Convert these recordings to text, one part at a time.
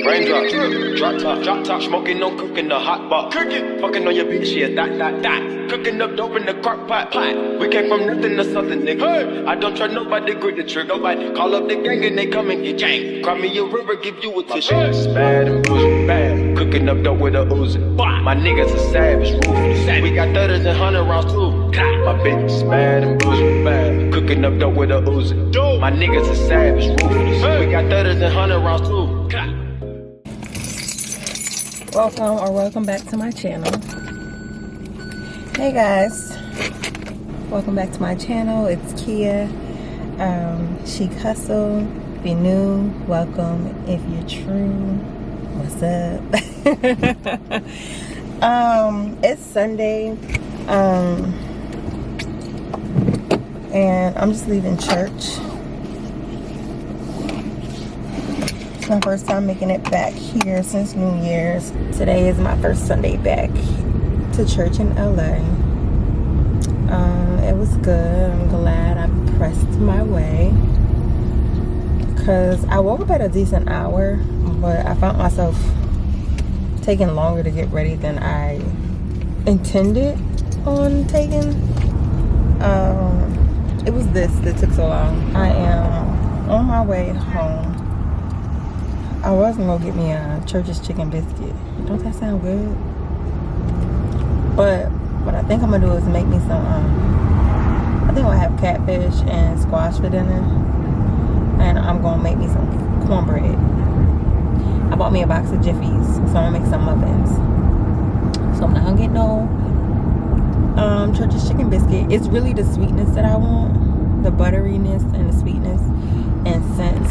Raindrop, drop top, smoking, no cooking, the hot pot. Cooking, fucking on your bitch, yeah, that. Cooking up dope in the crock pot. We came from nothing to something, nigga. Hey. I don't try nobody, grip the trigger. Nobody call up the gang and they come and get jank. Cry me a river, give you a tissue. Bad and bullshit, bad. Cooking up dope with a Uzi. My niggas are savage, ruthless. We got 30s and 100 rounds too. My bitch is bad and bullshit, bad. Cooking up dope with a Uzi. My niggas are savage, ruthless. We got 30s and 100 rounds too. Welcome back to my channel. Hey guys, welcome back to my channel. It's Kia. Chic Hustle. If you're new, welcome. If you're true, what's up? It's Sunday, and I'm just leaving church. It's my first time making it back here since New Year's. Today is my first Sunday back to church in LA. It was good. I'm glad I pressed my way, because I woke up at a decent hour, but I found myself taking longer to get ready than I intended on taking. It was this that took so long. I am on my way home. I was gonna go get me a Church's chicken biscuit. Don't that sound good? But what I think I'm gonna do is make me some, I think I'll have catfish and squash for dinner. And I'm gonna make me some cornbread. I bought me a box of Jiffies, so I'm gonna make some muffins. So I'm not gonna get no Church's chicken biscuit. It's really the sweetness that I want, the butteriness and the sweetness. And since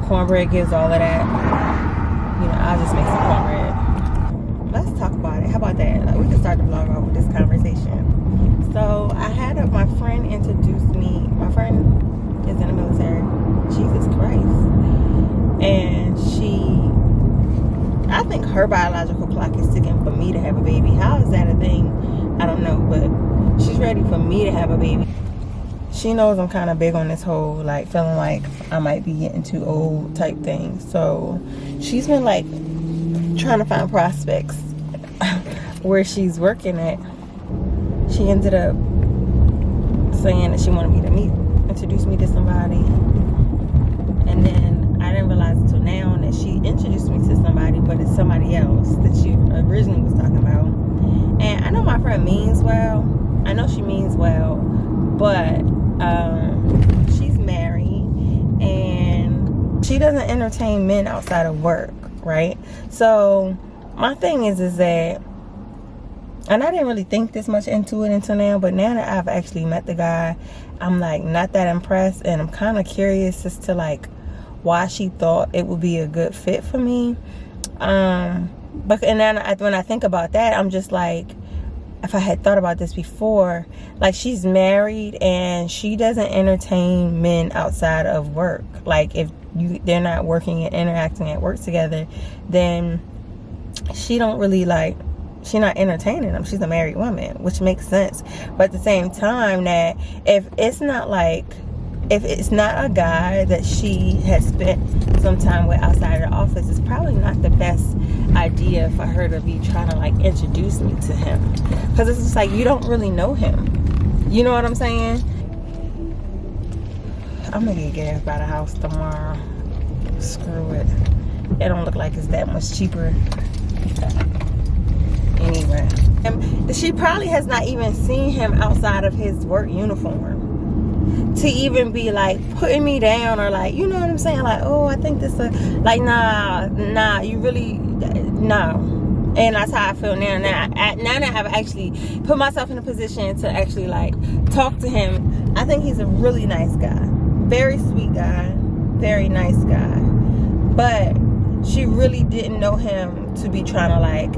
cornbread gives all of that, you know, I'll just make some cornbread. Let's talk about it. How about that? Like, we can start the vlog off with this conversation. So I had my friend introduce me. My friend is in the military. Jesus Christ. And I think her biological clock is ticking for me to have a baby. How is that a thing? I don't know, but she's ready for me to have a baby. She knows I'm kind of big on this whole, like, feeling like I might be getting too old type thing. So she's been, like, trying to find prospects where she's working at. She ended up saying that she wanted me to introduce me to somebody. And then I didn't realize until now that she introduced me to somebody, but it's somebody else that she originally was talking about. And I know my friend means well. I know she means well, but she's married and she doesn't entertain men outside of work, right? So my thing is that, and I didn't really think this much into it until now, but now that I've actually met the guy, I'm like not that impressed, and I'm kind of curious as to like why she thought it would be a good fit for me. But and then when I think about that, I'm just like, if I had thought about this before, like, she's married and she doesn't entertain men outside of work. Like, if they're not working and interacting at work together, then she don't really like, she's not entertaining them. She's a married woman, which makes sense. But at the same time, that if it's not a guy that she has spent some time with outside of the office, it's probably not the best idea for her to be trying to like introduce me to him, because it's just like, you don't really know him. You know what I'm saying? I'm gonna get gas by the house tomorrow. Screw it. It don't look like it's that much cheaper. Anyway, she probably has not even seen him outside of his work uniform to even be like putting me down, or like, you know what I'm saying, like, oh, I think this like, nah, you really, no. And that's how I feel now. Now that I've actually put myself in a position to actually like talk to him, I think he's a really nice guy, very sweet guy, very nice guy. But she really didn't know him to be trying to like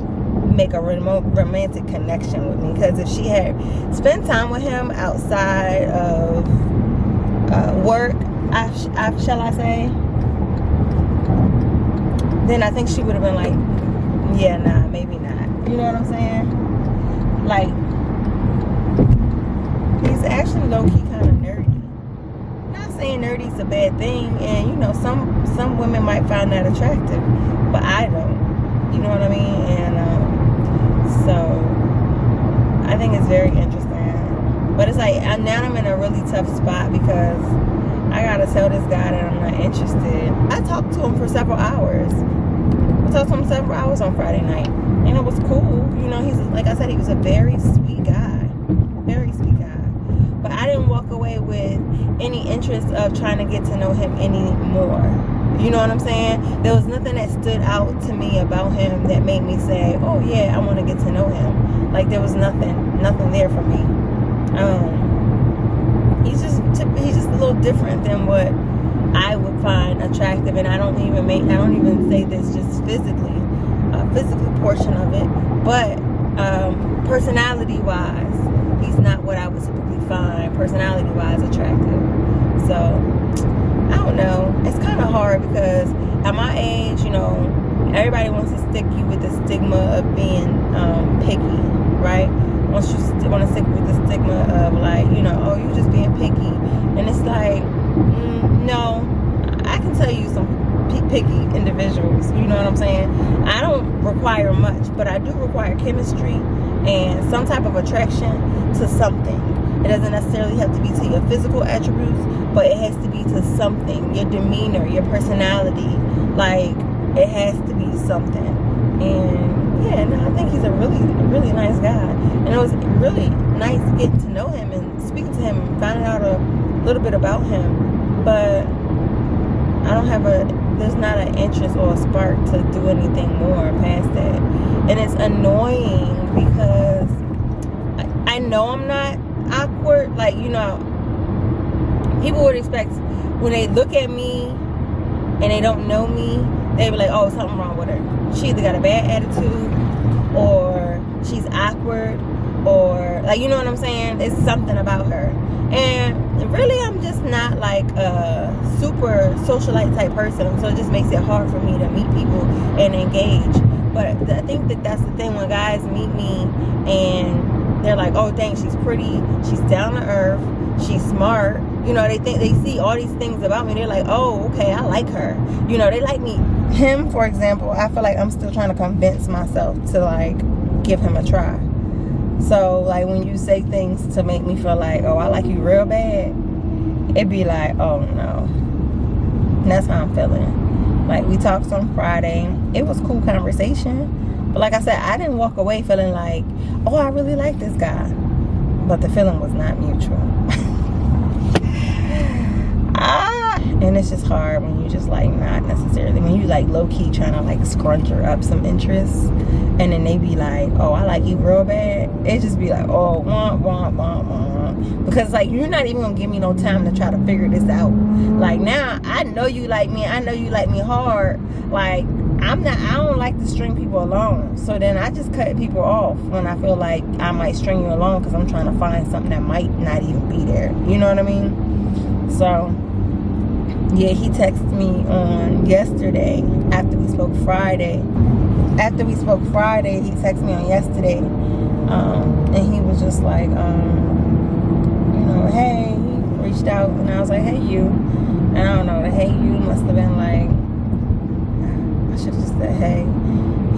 make a romantic connection with me, because if she had spent time with him outside of work, shall I say, then I think she would have been like, yeah, nah, maybe not. You know what I'm saying? Like, he's actually low-key kind of nerdy. Not saying nerdy's a bad thing, and you know, some some women might find that attractive, but I don't. You know what I mean? And so I think it's very interesting. But it's like now I'm in a really tough spot because I gotta tell this guy that I'm not interested. I talked to him for several hours. I talked to him several hours on Friday night, and it was cool. You know, he's, like I said, he was a very sweet guy, very sweet guy. But I didn't walk away with any interest of trying to get to know him anymore. You know what I'm saying? There was nothing that stood out to me about him that made me say, oh yeah, I want to get to know him. Like, there was nothing there for me. He's just a little different than what I would find attractive, and I don't even say this just physically portion of it, but personality wise, he's not what I would typically find personality wise attractive. So I don't know, it's kind of hard because at my age, you know, everybody wants to stick you with the stigma of being picky, right? Want to stick with the stigma of, like, you know, oh, you just being picky. And it's like, no, I can tell you some picky individuals, you know what I'm saying? I don't require much, but I do require chemistry and some type of attraction to something. It doesn't necessarily have to be to your physical attributes, but it has to be to something, your demeanor, your personality. Like, it has to be something. And yeah, no, I think he's a really nice guy. And it was really nice getting to know him and speaking to him and finding out a little bit about him. But there's not an interest or a spark to do anything more past that. And it's annoying because I know I'm not awkward. Like, you know, people would expect when they look at me and they don't know me, they be like, oh, something wrong with her. She either got a bad attitude or she's awkward, or, like, you know what I'm saying? It's something about her. And really, I'm just not like a super socialite type person, so it just makes it hard for me to meet people and engage. But I think that's the thing, when guys meet me and they're like, oh dang, she's pretty, she's down to earth, she's smart, you know, they see all these things about me, they're like, oh, okay, I like her, you know, they like me. Him, for example, I feel like I'm still trying to convince myself to, like, give him a try. So, like, when you say things to make me feel like, oh, I like you real bad, it'd be like, oh no. And that's how I'm feeling. Like, we talked on Friday, it was cool conversation, but like I said, I didn't walk away feeling like, oh, I really like this guy. But the feeling was not mutual. And it's just hard when you just, like, not necessarily, when you, like, low-key trying to, like, scrunch up some interests, and then they be like, oh, I like you real bad. It just be like, oh, womp, womp, womp, womp. Because, like, you're not even gonna give me no time to try to figure this out. Like, now I know you like me, I know you like me hard. Like, I don't like to string people along. So then I just cut people off when I feel like I might string you along because I'm trying to find something that might not even be there. You know what I mean? So yeah, he texted me on yesterday after we spoke Friday. He texted me on yesterday, and he was just like, you know, hey, he reached out, and I was like, hey, you. And I don't know, the hey, you must have been like, I should have just said, hey.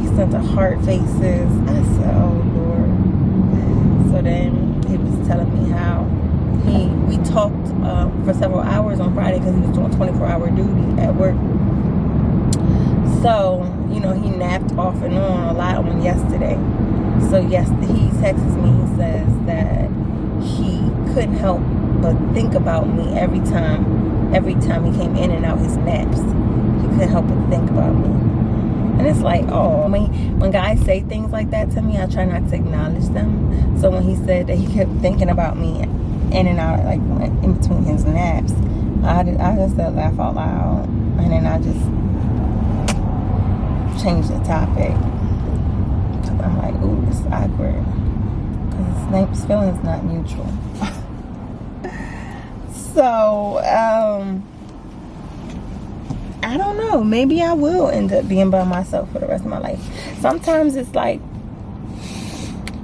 He sent the heart faces. I said, oh, Lord. So then he was telling me how we talked for several hours on Friday because he was doing 24-hour duty at work. So, you know, he napped off and on a lot on yesterday. So he texts me, he says that he couldn't help but think about me every time he came in and out his naps. He couldn't help but think about me. And it's like, oh, when guys say things like that to me, I try not to acknowledge them. So when he said that he kept thinking about me in and out, like in between his naps, I just said laugh out loud. And then I just changed the topic. Cause I'm like, ooh, this is awkward. Because his feeling's not mutual. So, I don't know. Maybe I will end up being by myself for the rest of my life. Sometimes it's kind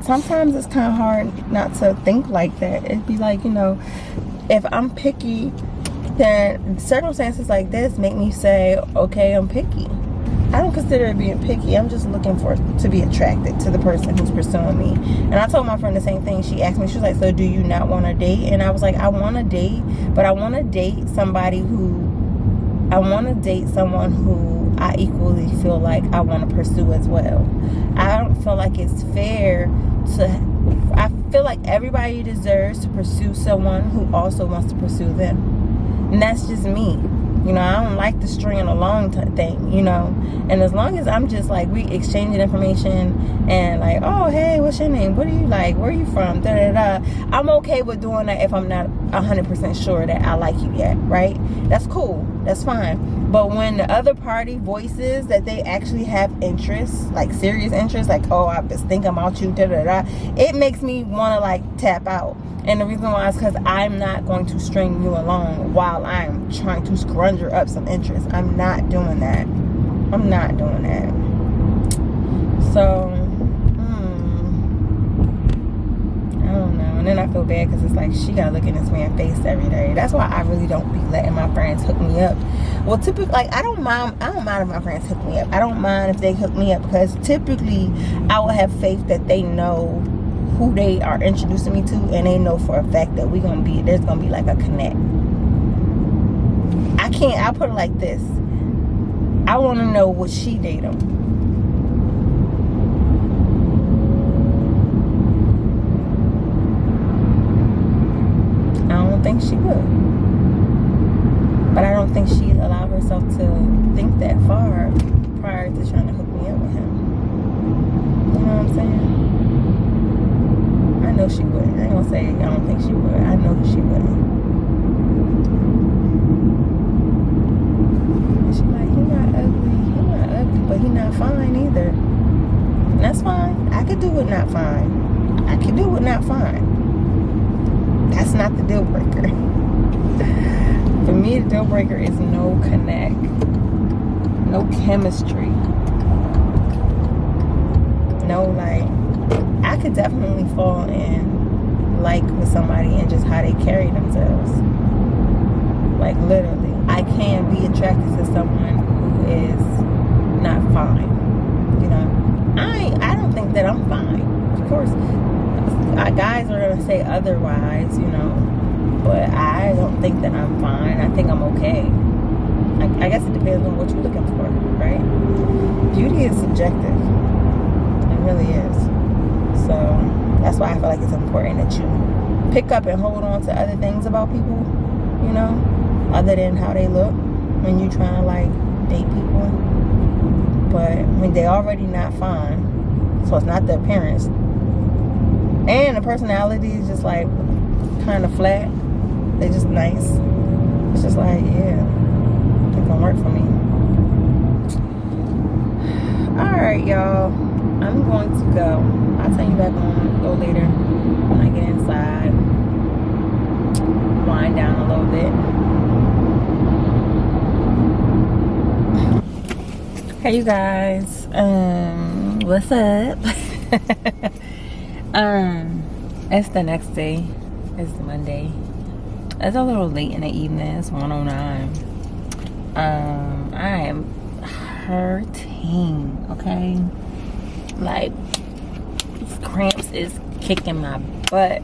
of hard not to think like that. It'd be like, you know, if I'm picky then circumstances like this make me say, okay, I'm picky. I don't consider it being picky. I'm just looking to be attracted to the person who's pursuing me. And I told my friend the same thing. She asked me, she was like, so do you not want to date? And I was like, I want to date, but I want to date someone who I equally feel like I want to pursue as well. I don't feel like it's fair I feel like everybody deserves to pursue someone who also wants to pursue them. And that's just me. You know, I don't like the stringing along thing, you know. And as long as I'm just like, we exchanging information and like, oh, hey, what's your name? What do you like? Where are you from? I'm okay with doing that if I'm not 100% sure that I like you yet, right? That's cool. That's fine. But when the other party voices that they actually have interest, like serious interest, like, oh, I've been thinking about you, it makes me want to like tap out. And the reason why is because I'm not going to string you along while I'm trying to scrunge up some interest. I'm not doing that. I'm not doing that. So, I don't know. And then I feel bad because it's like she got to look in this man's face every day. That's why I really don't be letting my friends hook me up. Well, typically, like, I don't mind if my friends hook me up. I don't mind if they hook me up because typically I will have faith that they know who they are introducing me to, and they know for a fact that there's gonna be like a connect. I'll put it like this. I want to know, would she date him? I don't think she would. But I don't think she'd allow herself to think that far prior to trying to hook me up with him. You know what I'm saying? I know she would. I ain't gonna say I don't think she would. I know she wouldn't. And she like, he not ugly, but he not fine either. And that's fine. I could do with not fine. That's not the deal breaker. For me, the deal breaker is no connect, no chemistry, no like. I could definitely fall in like with somebody and just how they carry themselves. Like literally, I can be attracted to someone who is not fine. You know, I don't think that I'm fine. Of course, guys are gonna say otherwise. You know, but I don't think that I'm fine. I think I'm okay. I guess it depends on what you're looking for, right? Beauty is subjective. It really is. So that's why I feel like it's important that you pick up and hold on to other things about people, you know, other than how they look when you trying to like date people. But when they already not fine, so it's not the appearance, and the personality is just like kind of flat, they just nice. It's just like, yeah, it can work for me. Alright, y'all, I'm going to go. I'll tell you back on a little later when I get inside. Wind down a little bit. Hey you guys, what's up? It's the next day. It's Monday. It's a little late in the evening. It's 1:09. I am hurting, okay? Like, cramps is kicking my butt.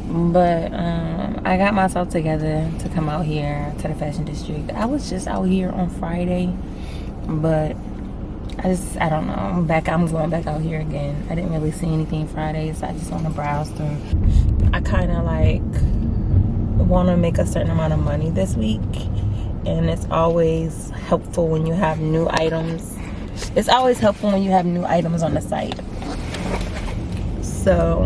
But I got myself together to come out here to the fashion district. I was just out here on Friday, but I don't know. I'm going back out here again. I didn't really see anything Friday, so I just want to browse through. I kind of like want to make a certain amount of money this week, and it's always helpful when you have new items. It's always helpful when you have new items on the site. So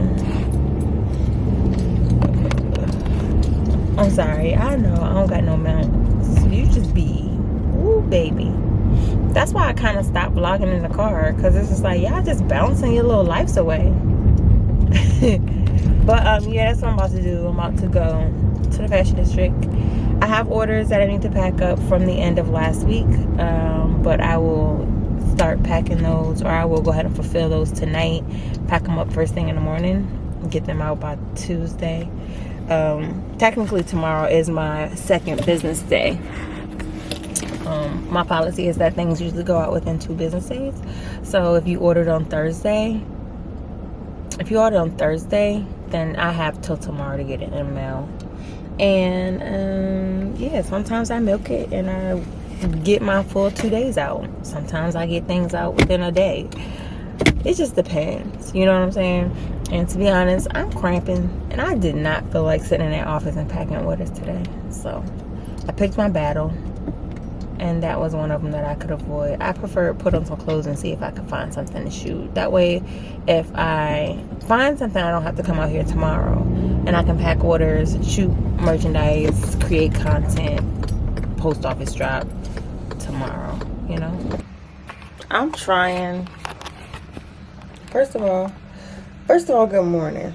I'm sorry, I know I don't got no mountains. You just be, ooh baby. That's why I kind of stopped vlogging in the car, because it's just like, y'all just bouncing your little lives away. But yeah, that's what I'm about to do. I'm about to go to the fashion district. I have orders that I need to pack up from the end of last week, but I will start packing those, or I will go ahead and fulfill those tonight, pack them up first thing in the morning and get them out by Tuesday. Technically tomorrow is my second business day. My policy is that things usually go out within 2 business days. So if you ordered on Thursday, then I have till tomorrow to get it in the mail. And yeah, sometimes I milk it and I get my full 2 days out. Sometimes I get things out within a day. It just depends, you know what I'm saying? And to be honest, I'm cramping and I did not feel like sitting in that office and packing orders today. So I picked my battle, and that was one of them that I could avoid. I prefer put on some clothes and see if I could find something to shoot. That way, if I find something, I don't have to come out here tomorrow, and I can pack orders, shoot merchandise, create content, post office drop tomorrow, you know? I'm trying. First of all, good morning.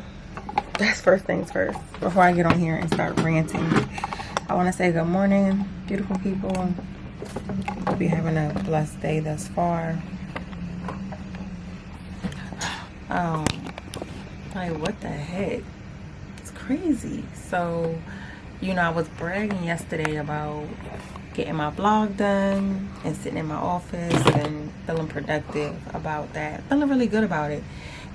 That's first things first. Before I get on here and start ranting, I want to say good morning, beautiful people. Hope you're having a blessed day thus far. Like, what the heck? It's crazy. So, you know, I was bragging yesterday about getting my blog done and sitting in my office and feeling productive about that. Feeling really good about it.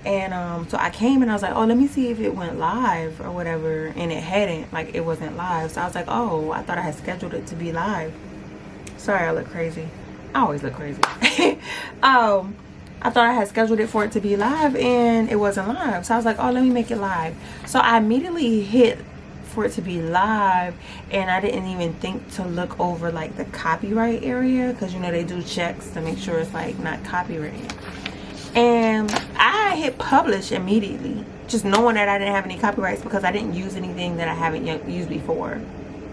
And so I came and I was like, oh, let me see if it went live or whatever. And it hadn't. Like, it wasn't live. So I was like, oh, I thought I had scheduled it to be live. Sorry, I look crazy. I always look crazy. I thought I had scheduled it for it to be live and it wasn't live. So I was like, oh, let me make it live. So I immediately hit for it to be live, and I didn't even think to look over like the copyright area, because you know they do checks to make sure it's like not copyrighted. And I hit publish immediately, just knowing that I didn't have any copyrights because I didn't use anything that I haven't used before.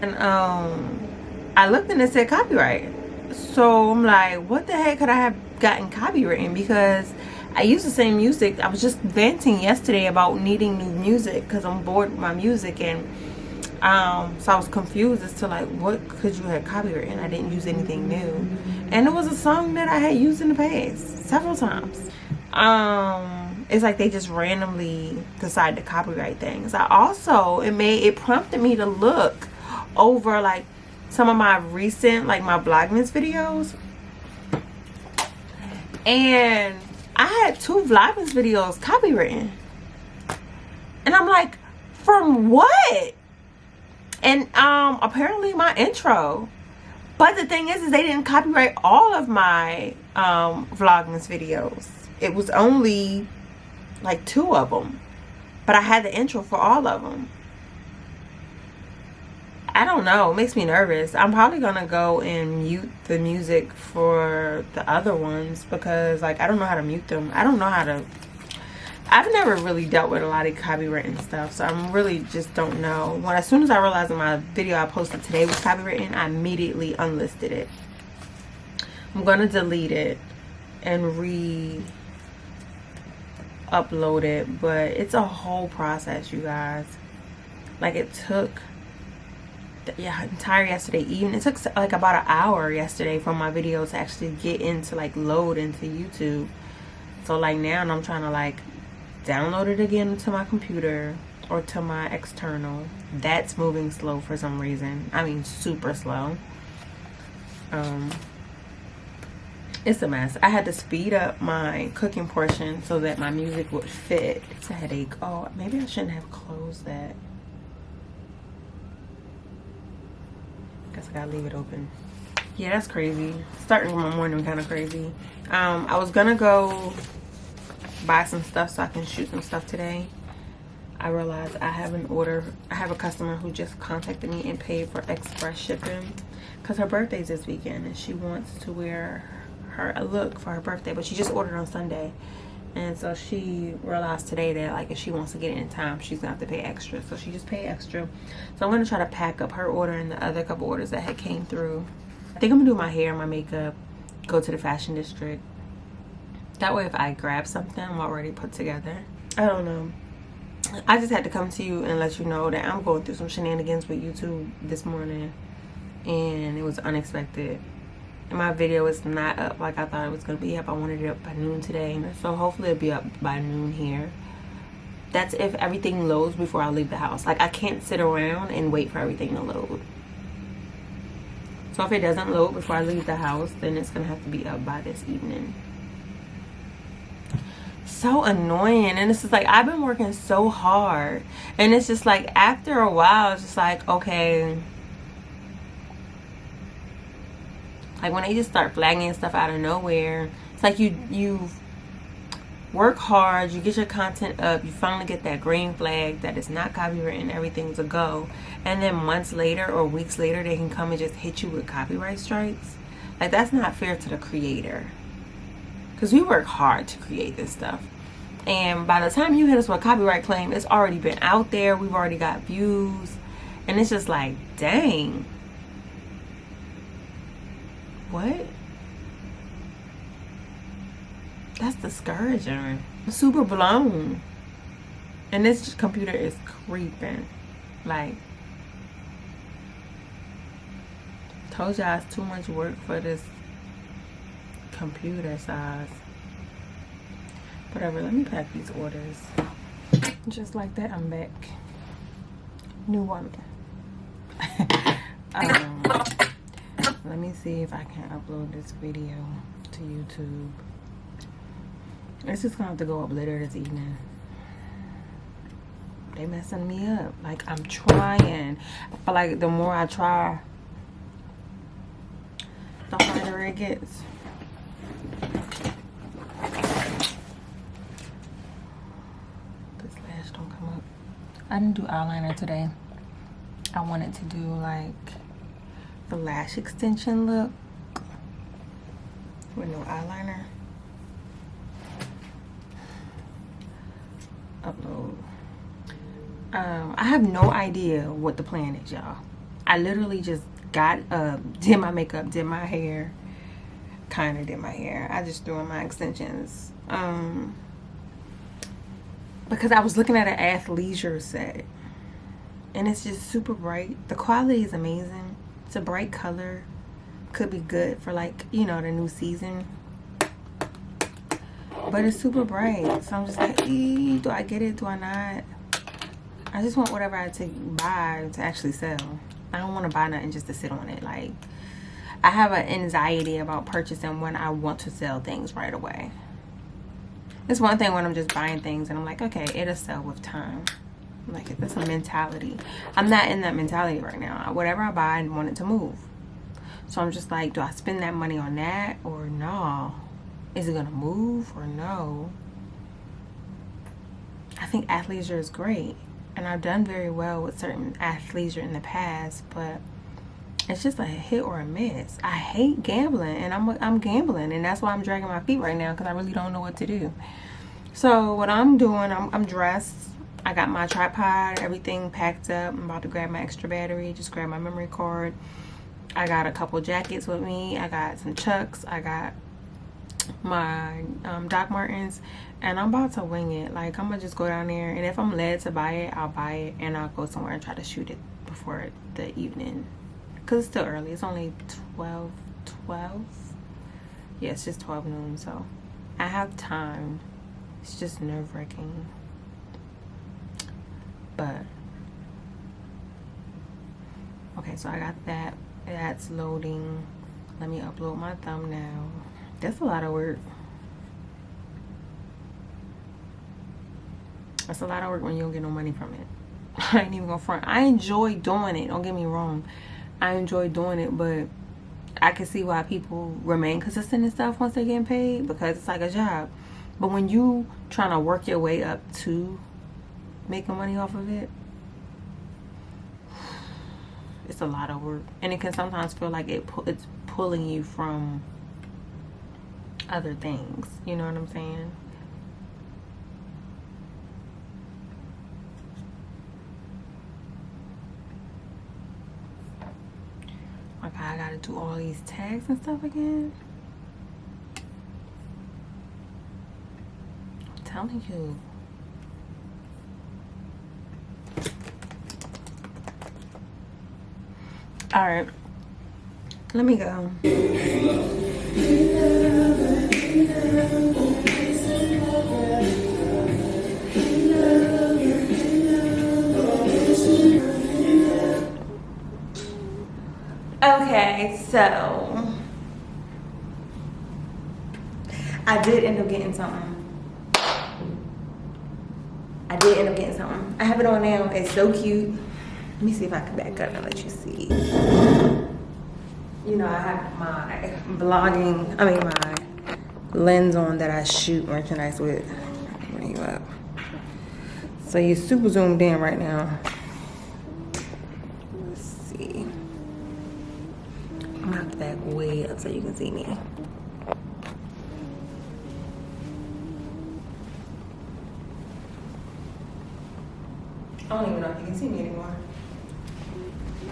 And I looked and it said copyright. So I'm like, what the heck could I have gotten copywritten? Because I use the same music. I was just venting yesterday about needing new music because I'm bored with my music, and so I was confused as to like what could you have copywritten. I didn't use anything new, and it was a song that I had used in the past several times. It's like they just randomly decide to copyright things. It prompted me to look over like some of my recent, like my Vlogmas videos, and I had 2 Vlogmas videos copywritten, and I'm like, from what? And apparently my intro. But the thing is they didn't copyright all of my Vlogmas videos. It was only like 2 of them, but I had the intro for all of them. I don't know, it makes me nervous. I'm probably gonna go and mute the music for the other ones because like I don't know how to mute them. I've never really dealt with a lot of copywritten stuff, so I'm really just don't know. As soon as I realized that my video I posted today was copywritten, I immediately unlisted it. I'm gonna delete it and re-upload it, but it's a whole process, you guys. Like, it took entire yesterday evening. It took like about an hour yesterday for my video to actually get into like load into YouTube. So like now I'm trying to like download it again to my computer or to my external. That's moving slow for some reason. I mean, super slow. It's a mess. I had to speed up my cooking portion so that my music would fit. It's a headache. Oh, maybe I shouldn't have closed that. Guess I gotta leave it open. Yeah, that's crazy. Starting my morning kind of crazy. I was gonna go buy some stuff so I can shoot some stuff today. I realized I have a customer who just contacted me and paid for express shipping because her birthday's this weekend and she wants to wear a look for her birthday, but she just ordered on Sunday. And so she realized today that like if she wants to get it in time, she's gonna have to pay extra. So she just paid extra. So I'm gonna try to pack up her order and the other couple orders that had came through. I think I'm gonna do my hair, my makeup, go to the fashion district. That way if I grab something, I'm already put together. I don't know. I just had to come to you and let you know that I'm going through some shenanigans with YouTube this morning. And it was unexpected. And my video is not up like I thought it was going to be up. I wanted it up by noon today. So hopefully it'll be up by noon here. That's if everything loads before I leave the house. Like, I can't sit around and wait for everything to load. So if it doesn't load before I leave the house, then it's gonna have to be up by this evening. So annoying. And it's just like, I've been working so hard, and it's just like, after a while, it's just like, okay, like when they just start flagging stuff out of nowhere, it's like you work hard, you get your content up, you finally get that green flag that it's not copywritten, everything's a go, and then months later or weeks later they can come and just hit you with copyright strikes. Like, that's not fair to the creator, because we work hard to create this stuff, and by the time you hit us with a copyright claim, it's already been out there, we've already got views, and it's just like, dang, what? That's discouraging. Super blown. And this computer is creeping. Like, told y'all it's too much work for this computer size. Whatever, let me pack these orders. Just like that, I'm back. New woman. Let me see if I can upload this video to YouTube. It's just gonna have to go up later this evening. They messing me up. Like, I'm trying. I feel like the more I try, the harder it gets. This lash don't come up. I didn't do eyeliner today. I wanted to do like the lash extension look with no eyeliner. Upload. I have no idea what the plan is, y'all. I literally just got did my makeup, did my hair, kind of did my hair. I just threw in my extensions because I was looking at an athleisure set, and it's just super bright. The quality is amazing. It's a bright color, could be good for, like, you know, the new season. But it's super bright, so I'm just like, do I get it? Do I not? I just want whatever I buy to actually sell. I don't want to buy nothing just to sit on it. Like, I have an anxiety about purchasing when I want to sell things right away. It's one thing when I'm just buying things and I'm like, okay, it'll sell with time. Like, that's a mentality. I'm not in that mentality right now. Whatever I buy, I want it to move. So I'm just like, do I spend that money on that or no? Is it gonna move or no? I think athleisure is great, and I've done very well with certain athleisure in the past, but it's just a hit or a miss. I hate gambling, and I'm gambling, and that's why I'm dragging my feet right now, because I really don't know what to do. So what I'm doing, I'm dressed. I got my tripod, everything packed up. I'm about to grab my extra battery, just grab my memory card. I got a couple jackets with me. I got some Chucks. I got my Doc Martens, and I'm about to wing it. Like, I'm gonna just go down there, and if I'm led to buy it, I'll buy it, and I'll go somewhere and try to shoot it before the evening, because it's still early. It's only 12. Yeah, it's just 12 noon, so I have time. It's just nerve-wracking, but okay. So I got that. That's loading. Let me upload my thumbnail. That's a lot of work. That's a lot of work when you don't get no money from it. I ain't even gonna front. I enjoy doing it, don't get me wrong. I enjoy doing it, but I can see why people remain consistent and stuff once they're getting paid, because it's like a job. But when you trying to work your way up to making money off of it, it's a lot of work, and it can sometimes feel like it's pulling you from other things. You know what I'm saying? Like, I gotta do all these tags and stuff again. I'm telling you. All right, let me go. So I did end up getting something. I have it on now. It's so cute. Let me see if I can back up and let you see. You know, I have my my lens on that I shoot merchandise with. Bring you up. So you're super zoomed in right now. Let's see. I'm gonna have to back way up so you can see me. I don't even know if you can see me anymore.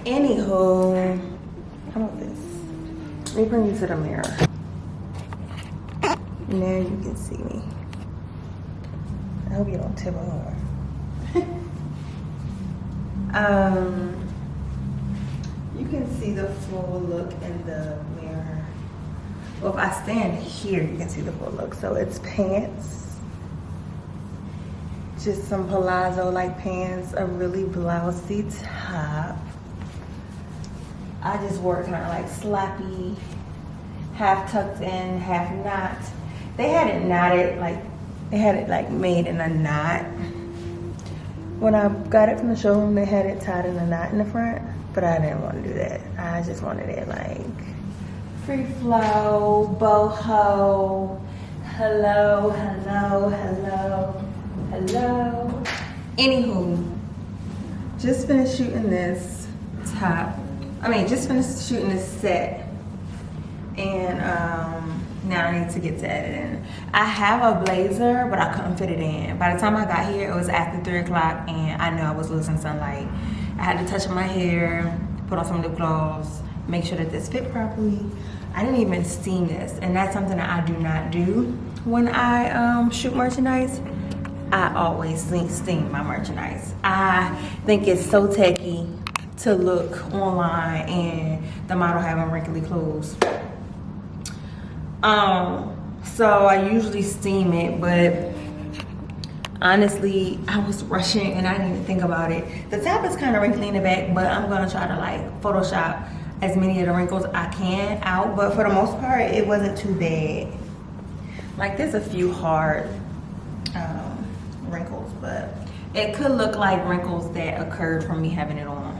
Anywho, how about this? Let me bring you to the mirror. Now you can see me. I hope you don't tip over. You can see the full look in the mirror. Well, if I stand here, you can see the full look. So it's pants, just some palazzo-like pants, a really blousy top. I just wore kind of like slappy, half tucked in, half not. They had it knotted, like they had it like made in a knot. When I got it from the showroom, they had it tied in a knot in the front, but I didn't want to do that. I just wanted it like free flow, boho, hello, hello, hello, hello. Anywho, just finished shooting this top. Just finished shooting this set, and now I need to get to editing. I have a blazer, but I couldn't fit it in. By the time I got here, it was after 3 o'clock, and I knew I was losing sunlight. I had to touch up my hair, put on some lip gloss, make sure that this fit properly. I didn't even steam this, and that's something that I do not do when I shoot merchandise. I always steam my merchandise. I think it's so tacky to look online and the model having wrinkly clothes. So I usually steam it, but honestly, I was rushing and I didn't even think about it. The top is kind of wrinkly in the back, but I'm gonna try to like Photoshop as many of the wrinkles I can out, but for the most part, it wasn't too bad. Like there's a few hard wrinkles, but it could look like wrinkles that occurred from me having it on.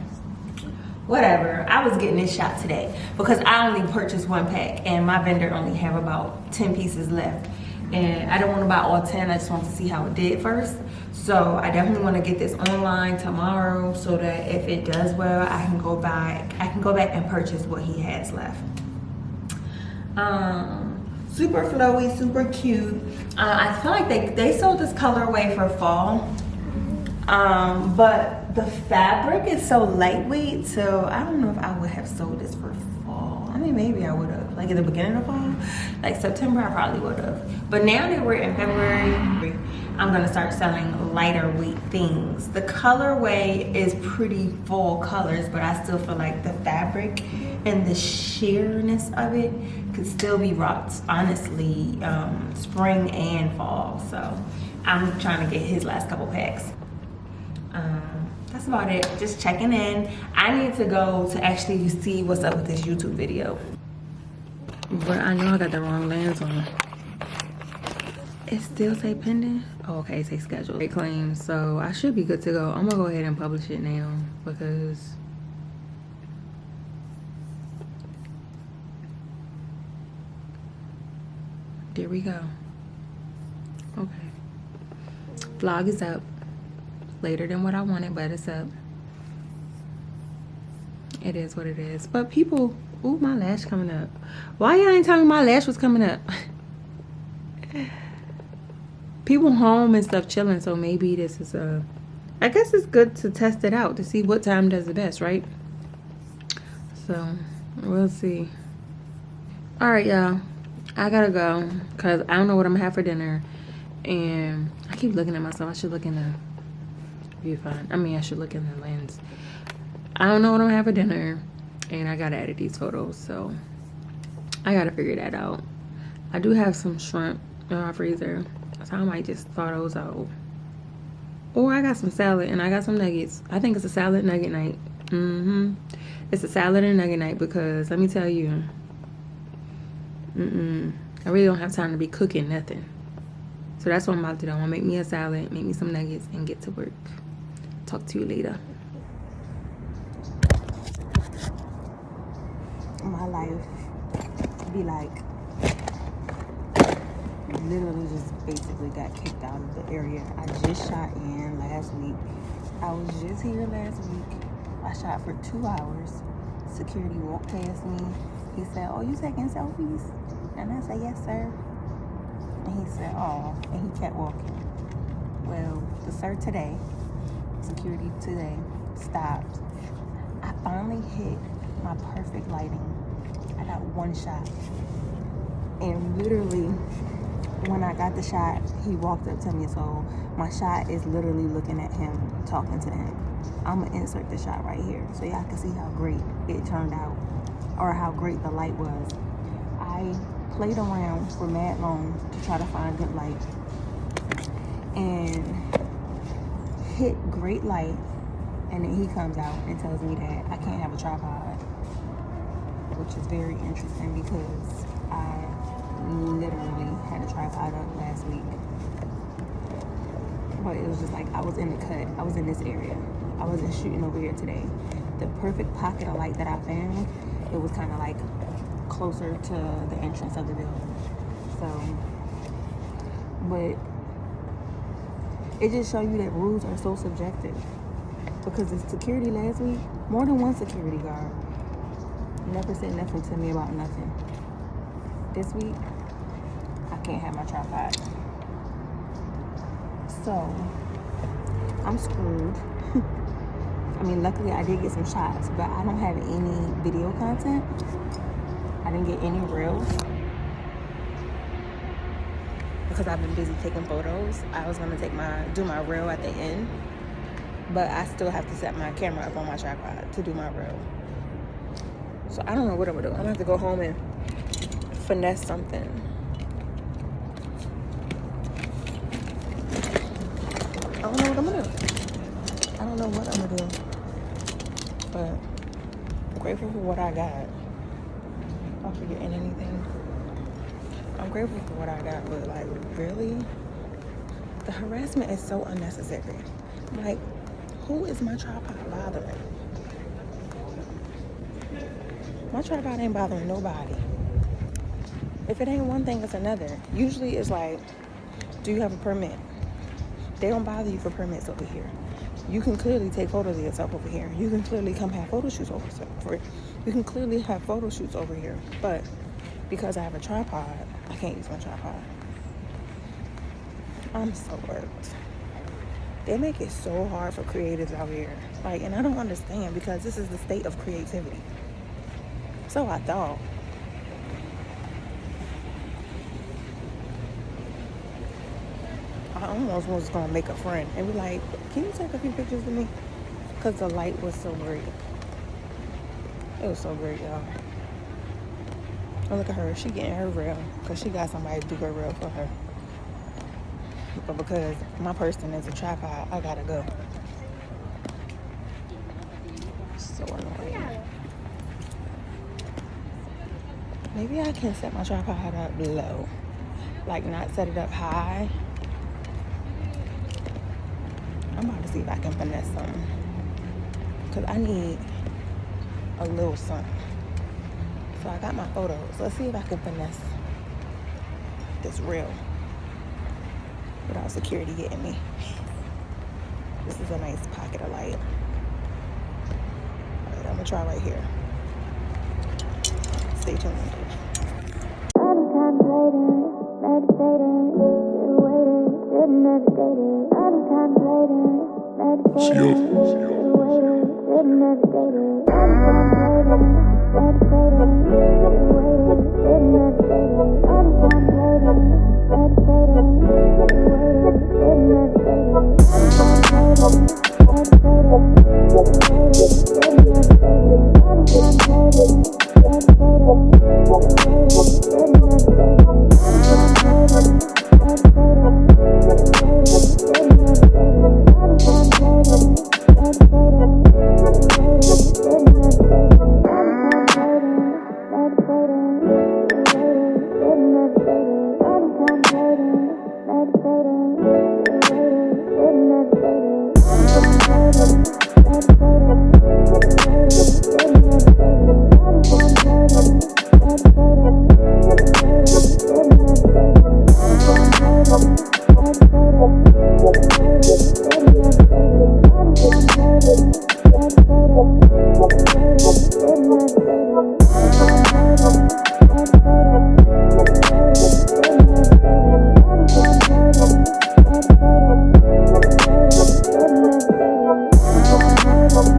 Whatever, I was getting this shot today because I only purchased 1 pack and my vendor only have about 10 pieces left. And I don't want to buy all 10, I just want to see how it did first. So I definitely want to get this online tomorrow so that if it does well, I can go back and purchase what he has left. Super flowy, super cute. I feel like they sold this colorway for fall. But the fabric is so lightweight, so I don't know if I would have sold this for fall. I mean, maybe I would have, like in the beginning of fall, like September, I probably would have. But now that we're in February, I'm gonna start selling lighter weight things. The colorway is pretty full colors, but I still feel like the fabric and the sheerness of it could still be rocked, honestly, spring and fall. So I'm trying to get his last couple packs. That's about it, just checking in. I need to go to actually see what's up with this YouTube video. But I know I got the wrong lens on. It still say pending? Oh, okay, it say scheduled. It claims, so I should be good to go. I'm gonna go ahead and publish it now because there we go. Okay. Vlog is up. Later than what I wanted, but it's up. It is what it is. But people, ooh, my lash coming up. Why y'all ain't telling me my lash was coming up? People home and stuff chilling, so maybe this is I guess it's good to test it out to see what time does the best, right? So we'll see. All right, y'all, I gotta go because I don't know what I'm gonna have for dinner, and I keep looking at myself. I should look in the viewfinder. I should look in the lens. I don't know what I'm gonna have for dinner, and I gotta edit these photos, so I gotta figure that out. I do have some shrimp in my freezer, so I might just thaw those out. Or I got some salad and I got some nuggets. I think it's a salad nugget night. It's a salad and nugget night because let me tell you, I really don't have time to be cooking nothing. So that's what I'm about to do. I'm gonna make me a salad, make me some nuggets, and get to work. Talk to you later. My life be like, literally just basically got kicked out of the area I just shot in last week. I was just here last week. I shot for 2 hours. Security walked past me. He said, "Oh, you taking selfies?" And I said, "Yes, sir." And he said, "Oh," and he kept walking. Well, the security today stopped. I finally hit my perfect lighting. I got one shot. And literally, when I got the shot, he walked up to me. So my shot is literally looking at him, talking to him. I'm going to insert the shot right here so y'all can see how great it turned out, or how great the light was. I played around for mad long to try to find good light and hit great light, and then he comes out and tells me that I can't have a tripod, which is very interesting because I literally had a tripod up last week. But it was just like I was in the cut. I was in this area. I wasn't shooting over here today. The perfect pocket of light that I found, it was kind of like closer to the entrance of the building. So, but it just shows you that rules are so subjective. Because the security last week, more than one security guard never said nothing to me about nothing. This week, I can't have my tripod. So, I'm screwed. I mean, luckily I did get some shots, but I don't have any video content. I didn't get any reels because I've been busy taking photos. I was gonna do my reel at the end, but I still have to set my camera up on my tripod to do my reel. So I don't know what I'm gonna do. I'm gonna have to go home and finesse something. I don't know what I'm gonna do. I don't know what I'm gonna do. But I'm grateful for what I got. Am I forgetting anything? I'm grateful for what I got, but like, really? The harassment is so unnecessary. Like, who is my tripod bothering? My tripod ain't bothering nobody. If it ain't one thing, it's another. Usually it's like, do you have a permit? They don't bother you for permits over here. You can clearly take photos of yourself over here. You can clearly come have photo shoots over here. You can clearly have photo shoots over here. But because I have a tripod, I can't use my tripod. I'm so worked. They make it so hard for creatives out here. Like, and I don't understand because this is the state of creativity. So I thought. I almost was gonna make a friend and be like, "Can you take a few pictures of me?" Because the light was so great. It was so great, y'all. Oh, look at her. She getting her reel because she got somebody to do her reel for her. But because my person is a tripod, I gotta go. So annoying. Maybe I can set my tripod up low. Like, not set it up high. I'm about to see if I can finesse something. Because I need a little something. So I got my photos. Let's see if I can finesse this reel without security getting me. This is a nice pocket of light. Alright, I'm going to try right here. Stay tuned.